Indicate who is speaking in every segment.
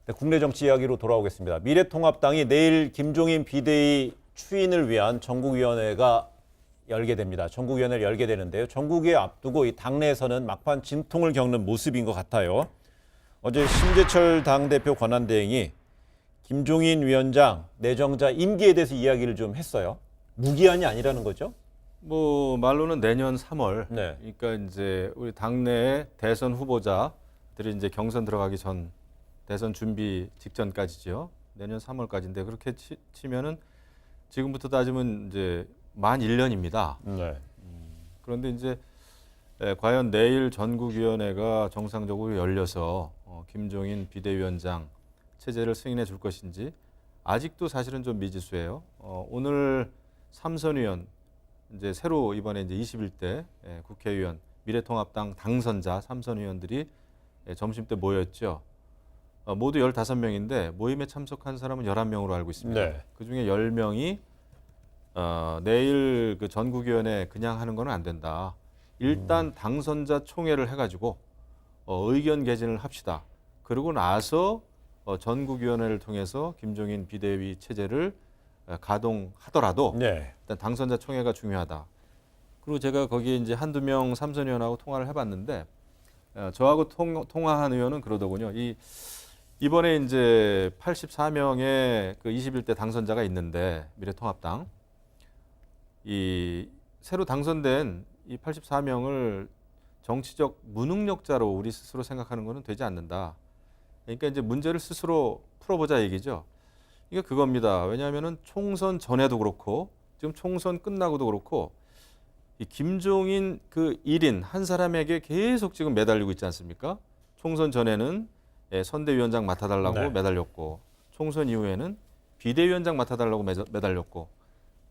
Speaker 1: 네, 국내 정치 이야기로 돌아오겠습니다. 미래통합당이 내일 김종인 비대위 추인을 위한 전국위원회가 열게 됩니다. 전국위원회를 열게 되는데요. 전국에 앞두고 이 당내에서는 막판 진통을 겪는 모습인 것 같아요. 어제 심재철 당대표 권한대행이 김종인 위원장 내정자 임기에 대해서 이야기를 좀 했어요. 무기한이 아니라는 거죠?
Speaker 2: 뭐 말로는 내년 3월.
Speaker 1: 네.
Speaker 2: 그러니까 이제 우리 당내의 대선 후보자들이 이제 경선 들어가기 전 대선 준비 직전까지죠. 내년 3월까지인데 그렇게 치면은 지금부터 따지면 이제 만 1년입니다.
Speaker 1: 네.
Speaker 2: 그런데 이제 과연 내일 전국위원회가 정상적으로 열려서 김종인 비대위원장 체제를 승인해 줄 것인지 아직도 사실은 좀 미지수예요. 오늘 삼선위원 이제 새로 이번에 이제 21대 국회의원 미래통합당 당선자 삼선위원들이 점심 때 모였죠. 모두 15명인데 모임에 참석한 사람은 11명으로 알고 있습니다.
Speaker 1: 네.
Speaker 2: 그중에 10명이 내일 그 전국위원회 그냥 하는 건 안 된다. 일단 당선자 총회를 해가지고 의견 개진을 합시다. 그러고 나서 전국위원회를 통해서 김종인 비대위 체제를 가동하더라도
Speaker 1: 네.
Speaker 2: 일단 당선자 총회가 중요하다. 그리고 제가 거기에 이제 한두 명 삼선위원하고 통화를 해봤는데 저하고 통화한 의원은 그러더군요. 이번에 이제 84명의 그 21대 당선자가 있는데 미래통합당 이 새로 당선된 이 84명을 정치적 무능력자로 우리 스스로 생각하는 것은 되지 않는다. 그러니까 이제 문제를 스스로 풀어보자 얘기죠. 이게 그겁니다. 왜냐하면은 총선 전에도 그렇고 지금 총선 끝나고도 그렇고 이 김종인 그 1인 한 사람에게 계속 지금 매달리고 있지 않습니까? 총선 전에는 선대위원장 맡아달라고
Speaker 1: 네.
Speaker 2: 매달렸고 총선 이후에는 비대위원장 맡아달라고 매달렸고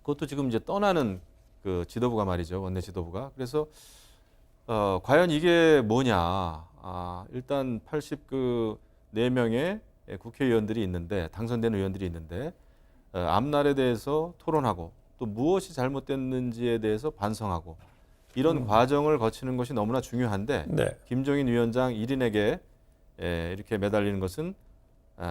Speaker 2: 그것도 지금 이제 떠나는 그 지도부가 말이죠. 원내 지도부가. 그래서 과연 이게 뭐냐. 일단 84명의 국회의원들이 있는데 당선된 의원들이 있는데 앞날에 대해서 토론하고 또 무엇이 잘못됐는지에 대해서 반성하고 이런 과정을 거치는 것이 너무나 중요한데
Speaker 1: 네.
Speaker 2: 김종인 위원장 1인에게 이렇게 매달리는 것은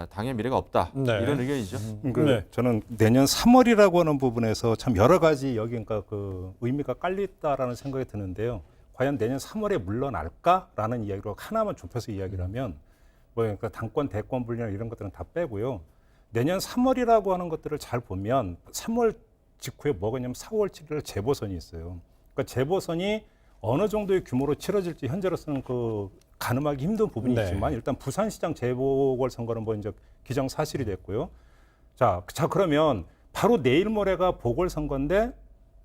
Speaker 2: 당의 미래가 없다.
Speaker 1: 네.
Speaker 2: 이런 의견이죠.
Speaker 1: 네.
Speaker 3: 저는 내년 3월이라고 하는 부분에서 참 여러 가지 여기 그러니까 그 의미가 깔렸다라는 생각이 드는데요. 과연 내년 3월에 물러날까라는 이야기로 하나만 좁혀서 이야기를 하면 뭐 그러니까 당권 대권 분열 이런 것들은 다 빼고요. 내년 3월이라고 하는 것들을 잘 보면 3월 직후에 뭐가 있냐면 4월 7일 재보선이 있어요. 그러니까 재보선이 어느 정도의 규모로 치러질지 현재로서는 그 가늠하기 힘든 부분이
Speaker 1: 네.
Speaker 3: 있지만 일단 부산시장 재보궐선거는 뭐 이제 기정사실이 됐고요. 자 그러면 바로 내일 모레가 보궐선거인데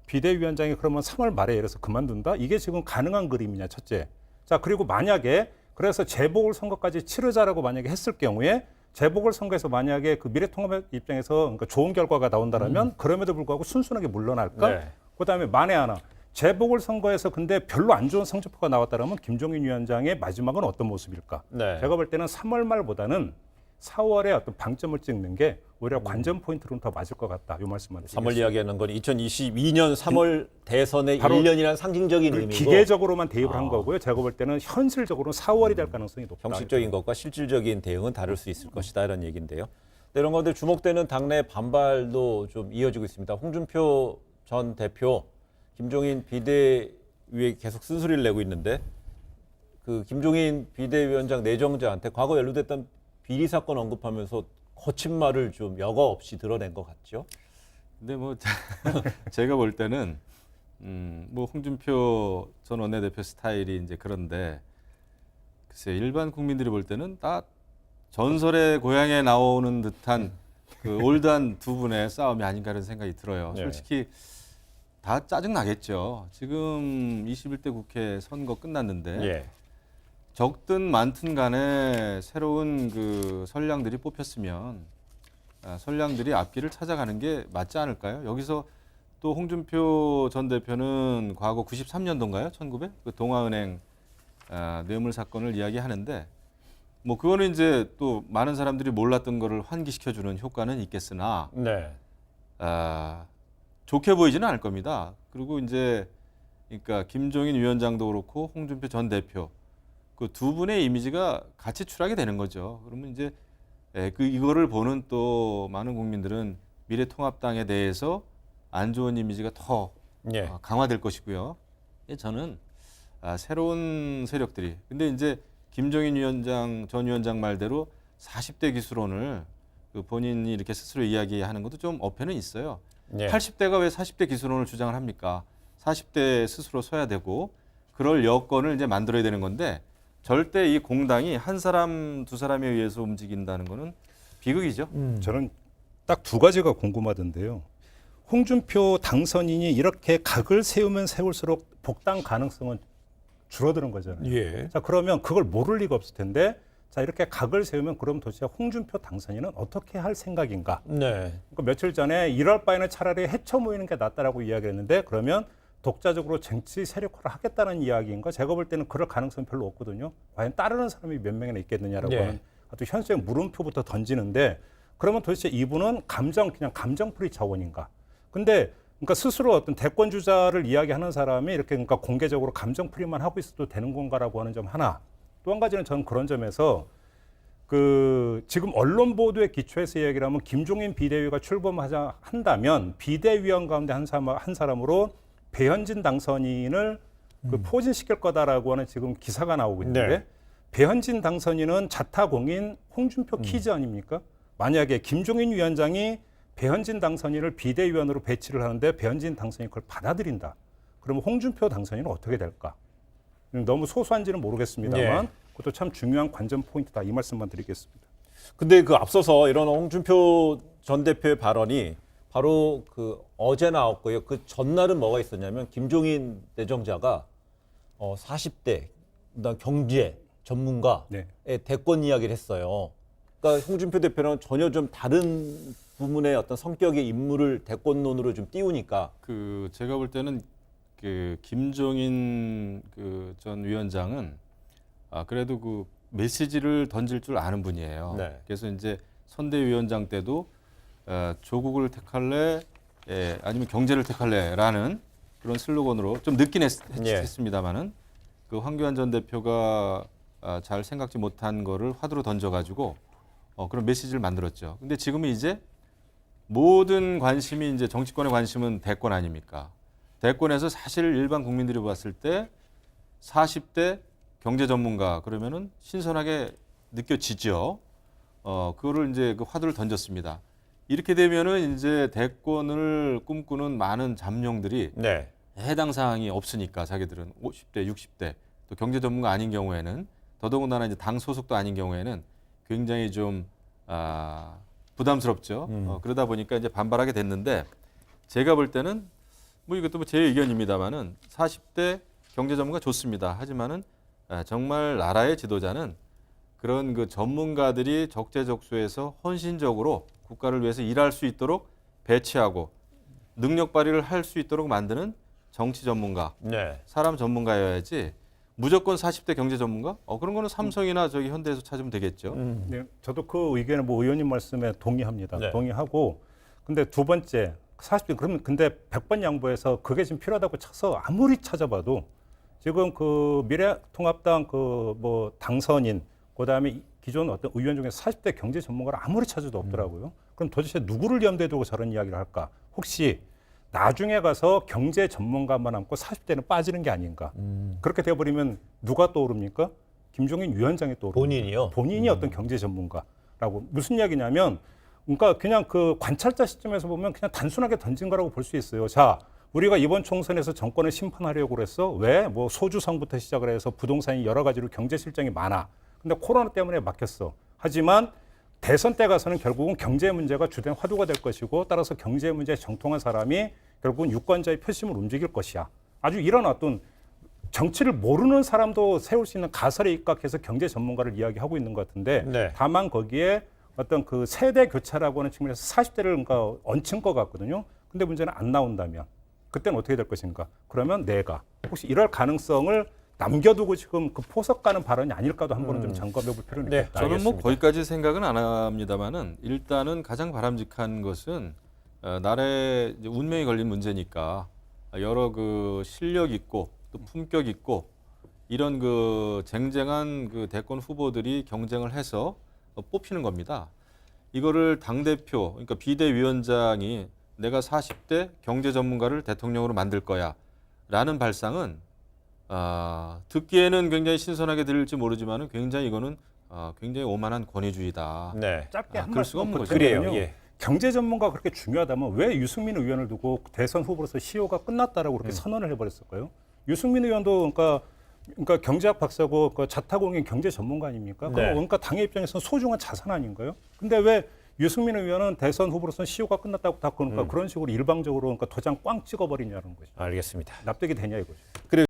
Speaker 3: 비대위원장이 그러면 3월 말에 예를 들어서 그만둔다? 이게 지금 가능한 그림이냐 첫째. 자 그리고 만약에 그래서 재보궐선거까지 치르자라고 만약에 했을 경우에 재보궐선거에서 만약에 그 미래통합 입장에서 그러니까 좋은 결과가 나온다라면 그럼에도 불구하고 순순하게 물러날까?
Speaker 1: 네.
Speaker 3: 그다음에 만에 하나 재보궐선거에서 근데 별로 안 좋은 성적표가 나왔다라면 김종인 위원장의 마지막은 어떤 모습일까?
Speaker 1: 네.
Speaker 3: 제가 볼 때는 3월 말보다는 4월에 어떤 방점을 찍는 게 오히려 관전 포인트로는 더 맞을 것 같다. 이 말씀만 드리겠습니다.
Speaker 1: 3월 이야기하는 건 2022년 3월 대선의
Speaker 3: 바로
Speaker 1: 1년이라는 상징적인 의미고
Speaker 3: 기계적으로만 대입을 한 거고요. 제가 볼 때는 현실적으로는 4월이 될 가능성이 높다.
Speaker 1: 형식적인 것과 실질적인 대응은 다를 수 있을 것이다 이런 얘기인데요. 네, 이런 것들 주목되는 당내 반발도 좀 이어지고 있습니다. 홍준표 전 대표, 김종인 비대위에 계속 쓴소리를 내고 있는데 그 김종인 비대위원장 내정자한테 과거 연루됐던 비리 사건 언급하면서 거친 말을 좀 여과 없이 드러낸 것 같죠.
Speaker 2: 근데 뭐 제가 볼 때는 뭐 홍준표 전 원내대표 스타일이 이제 그런데 글쎄 일반 국민들이 볼 때는 다 전설의 고향에 나오는 듯한 그 올드한 두 분의 싸움이 아닌가 하는 생각이 들어요.
Speaker 1: 네.
Speaker 2: 솔직히 다 짜증 나겠죠. 지금 21대 국회 선거 끝났는데
Speaker 1: 예.
Speaker 2: 적든 많든 간에 새로운 그 선량들이 뽑혔으면 선량들이 앞길을 찾아가는 게 맞지 않을까요? 여기서 또 홍준표 전 대표는 과거 93년도인가요? 1900? 그 동아은행 뇌물 사건을 이야기하는데 뭐 그거는 이제 또 많은 사람들이 몰랐던 거를 환기시켜주는 효과는 있겠으나
Speaker 1: 네.
Speaker 2: 좋게 보이지는 않을 겁니다. 그리고 이제 그러니까 김종인 위원장도 그렇고 홍준표 전 대표 그 두 분의 이미지가 같이 추락이 되는 거죠. 그러면 이제 이거를 보는 또 많은 국민들은 미래통합당에 대해서 안 좋은 이미지가 더
Speaker 1: 예.
Speaker 2: 강화될 것이고요. 저는 새로운 세력들이 근데 이제 김종인 위원장 전 위원장 말대로 40대 기술론을 그 본인이 이렇게 스스로 이야기하는 것도 좀 어폐는 있어요.
Speaker 1: 예.
Speaker 2: 80대가 왜 40대 기술론을 주장을 합니까? 40대 스스로 서야 되고 그럴 여건을 이제 만들어야 되는 건데 절대 이 공당이 한 사람 두 사람에 의해서 움직인다는 거는 비극이죠.
Speaker 3: 저는 딱 두 가지가 궁금하던데요. 홍준표 당선인이 이렇게 각을 세우면 세울수록 복당 가능성은 줄어드는 거잖아요.
Speaker 1: 예.
Speaker 3: 자, 그러면 그걸 모를 리가 없을 텐데, 자, 이렇게 각을 세우면 그럼 도대체 홍준표 당선인은 어떻게 할 생각인가?
Speaker 1: 네.
Speaker 3: 그러니까 며칠 전에 이럴 바에는 차라리 헤쳐 모이는 게 낫다라고 이야기를 했는데, 그러면 독자적으로 정치 세력화를 하겠다는 이야기인가? 제가 볼 때는 그럴 가능성이 별로 없거든요. 과연 따르는 사람이 몇 명이나 있겠느냐라고
Speaker 1: 예.
Speaker 3: 하는 아주 현수의 물음표부터 던지는데, 그러면 도대체 이분은 그냥 감정풀이 차원인가? 근데 그러니까 스스로 어떤 대권 주자를 이야기하는 사람이 이렇게 그러니까 공개적으로 감정풀이만 하고 있어도 되는 건가라고 하는 점 하나. 또 한 가지는 저는 그런 점에서 그 지금 언론 보도에 기초해서 이야기를 하면 김종인 비대위가 출범하자 한다면 비대위원 가운데 한 사람으로 배현진 당선인을 그 포진시킬 거다라고 하는 지금 기사가 나오고 있는데
Speaker 1: 네.
Speaker 3: 배현진 당선인은 자타공인 홍준표 키즈 아닙니까? 만약에 김종인 위원장이 배현진 당선인을 비대위원으로 배치를 하는데 배현진 당선인이 그걸 받아들인다. 그러면 홍준표 당선인은 어떻게 될까? 너무 소소한지는 모르겠습니다만
Speaker 1: 예.
Speaker 3: 그것도 참 중요한 관전 포인트다. 이 말씀만 드리겠습니다.
Speaker 1: 근데 그 앞서서 이런 홍준표 전 대표의 발언이 바로 그 어제 나왔고요. 그 전날은 뭐가 있었냐면 김종인 내정자가 40대 그다음 경제 전문가의
Speaker 3: 네.
Speaker 1: 대권 이야기를 했어요. 그러니까 홍준표 대표는 전혀 좀 다른 부문의 어떤 성격의 인물을 대권론으로 좀 띄우니까
Speaker 2: 그 제가 볼 때는 그 김종인 그 전 위원장은 그래도 그 메시지를 던질 줄 아는 분이에요.
Speaker 1: 네.
Speaker 2: 그래서 이제 선대위원장 때도 조국을 택할래, 아니면 경제를 택할래라는 그런 슬로건으로 좀 늦긴
Speaker 1: 예.
Speaker 2: 했습니다만은 그 황교안 전 대표가 잘 생각지 못한 거를 화두로 던져가지고 그런 메시지를 만들었죠. 근데 지금은 이제 모든 관심이 이제 정치권의 관심은 대권 아닙니까? 대권에서 사실 일반 국민들이 봤을 때 40대 경제 전문가 그러면은 신선하게 느껴지죠. 그거를 이제 그 화두를 던졌습니다. 이렇게 되면은 이제 대권을 꿈꾸는 많은 잠룡들이
Speaker 1: 네.
Speaker 2: 해당 사항이 없으니까 자기들은 50대, 60대 또 경제 전문가 아닌 경우에는 더더군다나 이제 당 소속도 아닌 경우에는 굉장히 좀 부담스럽죠. 그러다 보니까 이제 반발하게 됐는데 제가 볼 때는 뭐 이것도 제 의견입니다만은 40대 경제 전문가 좋습니다. 하지만은 정말 나라의 지도자는 그런 그 전문가들이 적재적소에서 헌신적으로 국가를 위해서 일할 수 있도록 배치하고 능력 발휘를 할 수 있도록 만드는 정치 전문가,
Speaker 1: 네.
Speaker 2: 사람 전문가여야지 무조건 40대 경제 전문가? 그런 거는 삼성이나 저기 현대에서 찾으면 되겠죠.
Speaker 3: 네, 저도 그 의견에 뭐 의원님 말씀에 동의합니다.
Speaker 1: 네.
Speaker 3: 동의하고 근데 두 번째 40대 그러면 근데 100번 양보해서 그게 지금 필요하다고 쳐서 아무리 찾아봐도 지금 그 미래통합당 그 뭐 당선인 그다음에 기존 어떤 의원 중에 40대 경제 전문가를 아무리 찾아도 없더라고요. 그럼 도대체 누구를 염두에 두고 저런 이야기를 할까? 혹시 나중에 가서 경제 전문가만 남고 40대는 빠지는 게 아닌가? 그렇게 되어버리면 누가 떠오릅니까? 김종인 위원장이 떠오릅니다.
Speaker 1: 본인이요?
Speaker 3: 본인이 어떤 경제 전문가라고. 무슨 이야기냐면 그러니까 그냥 그 관찰자 시점에서 보면 그냥 단순하게 던진 거라고 볼 수 있어요. 자, 우리가 이번 총선에서 정권을 심판하려고 그랬어. 왜? 뭐 소주성부터 시작을 해서 부동산이 여러 가지로 경제 실정이 많아. 근데 코로나 때문에 막혔어. 하지만 대선 때 가서는 결국은 경제 문제가 주된 화두가 될 것이고 따라서 경제 문제에 정통한 사람이 결국은 유권자의 표심을 움직일 것이야. 아주 이런 어떤 정치를 모르는 사람도 세울 수 있는 가설에 입각해서 경제 전문가를 이야기하고 있는 것 같은데
Speaker 1: 네.
Speaker 3: 다만 거기에 어떤 그 세대 교체라고 하는 측면에서 40대를 그러니까 얹힌 것 같거든요. 근데 문제는 안 나온다면 그때는 어떻게 될 것인가? 그러면 내가 혹시 이럴 가능성을 남겨두고 지금 그 포석 가는 발언이 아닐까도 한 번은 좀 점검해 볼 필요는
Speaker 1: 네,
Speaker 3: 있겠다.
Speaker 2: 저는 뭐
Speaker 1: 알겠습니다.
Speaker 2: 거기까지 생각은 안 합니다만은 일단은 가장 바람직한 것은 나라의 이제 운명이 걸린 문제니까 여러 그 실력 있고 또 품격 있고 이런 그 쟁쟁한 그 대권 후보들이 경쟁을 해서 뽑히는 겁니다. 이거를 당대표, 그러니까 비대위원장이 내가 40대 경제 전문가를 대통령으로 만들 거야라는 발상은 듣기에는 굉장히 신선하게 들릴지 모르지만은 굉장히 이거는 굉장히 오만한 권위주의다.
Speaker 1: 네.
Speaker 3: 짧게 한
Speaker 2: 그럴
Speaker 3: 말씀
Speaker 2: 수가 없는 거죠.
Speaker 1: 그래요.
Speaker 3: 드리면요.
Speaker 1: 예.
Speaker 3: 경제 전문가가 그렇게 중요하다면 왜 유승민 의원을 두고 대선 후보로서 시효가 끝났다라고 그렇게 선언을 해버렸을까요? 유승민 의원도 그러니까 경제학 박사고 자타공인 경제 전문가 아닙니까?
Speaker 1: 네.
Speaker 3: 그러니까 당의 입장에서는 소중한 자산 아닌가요? 근데 왜 유승민 의원은 대선 후보로서는 시효가 끝났다고 다 그러니까 그런 식으로 일방적으로 그러니까 도장 꽝 찍어버리냐는 거죠.
Speaker 1: 알겠습니다.
Speaker 3: 납득이 되냐 이거죠.
Speaker 1: 그리고